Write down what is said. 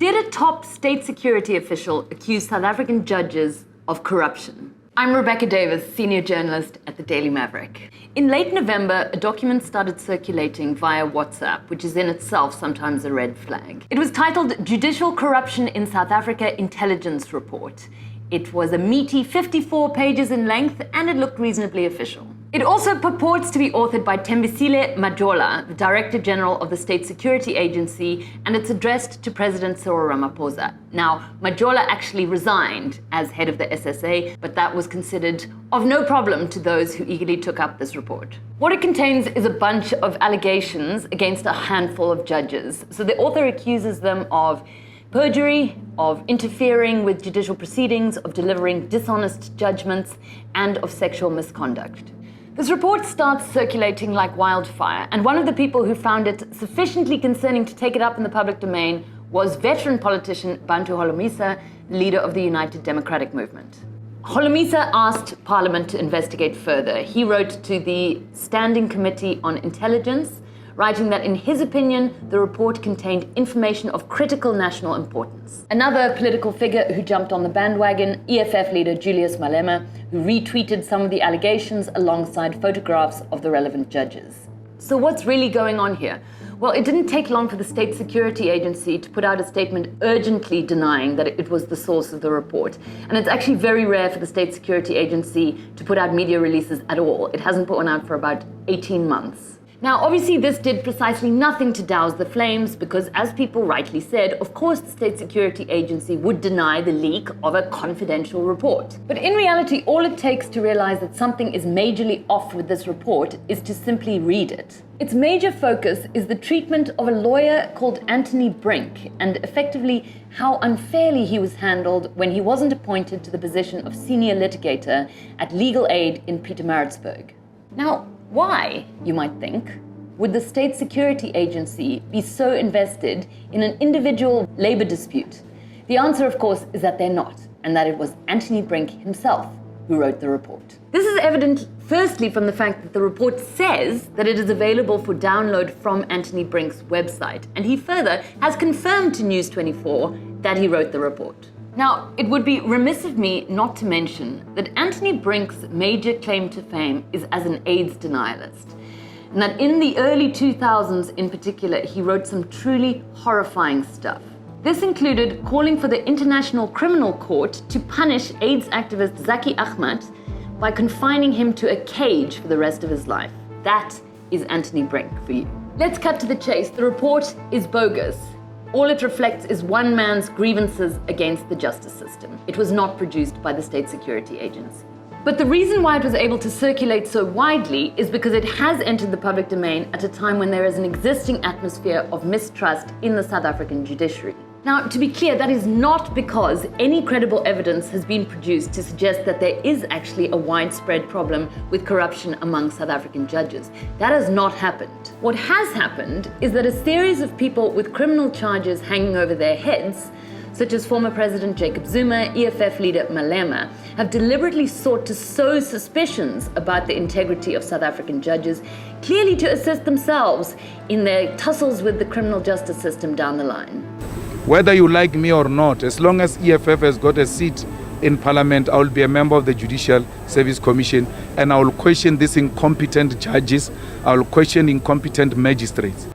Did a top state security official accuse South African judges of corruption? I'm Rebecca Davis, senior journalist at the Daily Maverick. In late November, a document started circulating via WhatsApp, which is in itself sometimes a red flag. It was titled Judicial Corruption in South Africa Intelligence Report. It was a meaty 54 pages in length and it looked reasonably official. It also purports to be authored by Thembisile Majola, the Director General of the State Security Agency, and it's addressed to President Cyril Ramaphosa. Now, Majola actually resigned as head of the SSA, but that was considered of no problem to those who eagerly took up this report. What it contains is a bunch of allegations against a handful of judges. So the author accuses them of perjury, of interfering with judicial proceedings, of delivering dishonest judgments, and of sexual misconduct. This report starts circulating like wildfire, and one of the people who found it sufficiently concerning to take it up in the public domain was veteran politician Bantu Holomisa, leader of the United Democratic Movement. Holomisa asked Parliament to investigate further. He wrote to the Standing Committee on Intelligence, writing that in his opinion, the report contained information of critical national importance. Another political figure who jumped on the bandwagon, EFF leader Julius Malema, who retweeted some of the allegations alongside photographs of the relevant judges. So what's really going on here? Well, it didn't take long for the State Security Agency to put out a statement urgently denying that it was the source of the report. And it's actually very rare for the State Security Agency to put out media releases at all. It hasn't put one out for about 18 months. Now, obviously, this did precisely nothing to douse the flames because, as people rightly said, of course the State Security Agency would deny the leak of a confidential report. But in reality, all it takes to realize that something is majorly off with this report is to simply read it. Its major focus is the treatment of a lawyer called Anthony Brink and effectively how unfairly he was handled when he wasn't appointed to the position of senior litigator at Legal Aid in Pietermaritzburg. Now, why, you might think, would the State Security Agency be so invested in an individual labor dispute? The answer, of course, is that they're not, and that it was Anthony Brink himself who wrote the report. This is evident, firstly, from the fact that the report says that it is available for download from Anthony Brink's website, and he further has confirmed to News 24 that he wrote the report. Now, it would be remiss of me not to mention that Anthony Brink's major claim to fame is as an AIDS denialist, and that in the early 2000s in particular, he wrote some truly horrifying stuff. This included calling for the International Criminal Court to punish AIDS activist Zaki Ahmed by confining him to a cage for the rest of his life. That is Anthony Brink for you. Let's cut to the chase. The report is bogus. All it reflects is one man's grievances against the justice system. It was not produced by the State Security Agency. But the reason why it was able to circulate so widely is because it has entered the public domain at a time when there is an existing atmosphere of mistrust in the South African judiciary. Now, to be clear, that is not because any credible evidence has been produced to suggest that there is actually a widespread problem with corruption among South African judges. That has not happened. What has happened is that a series of people with criminal charges hanging over their heads, such as former President Jacob Zuma, EFF leader Malema, have deliberately sought to sow suspicions about the integrity of South African judges, clearly to assist themselves in their tussles with the criminal justice system down the line. Whether you like me or not, as long as EFF has got a seat in Parliament, I will be a member of the Judicial Service Commission and I will question these incompetent judges, I will question incompetent magistrates.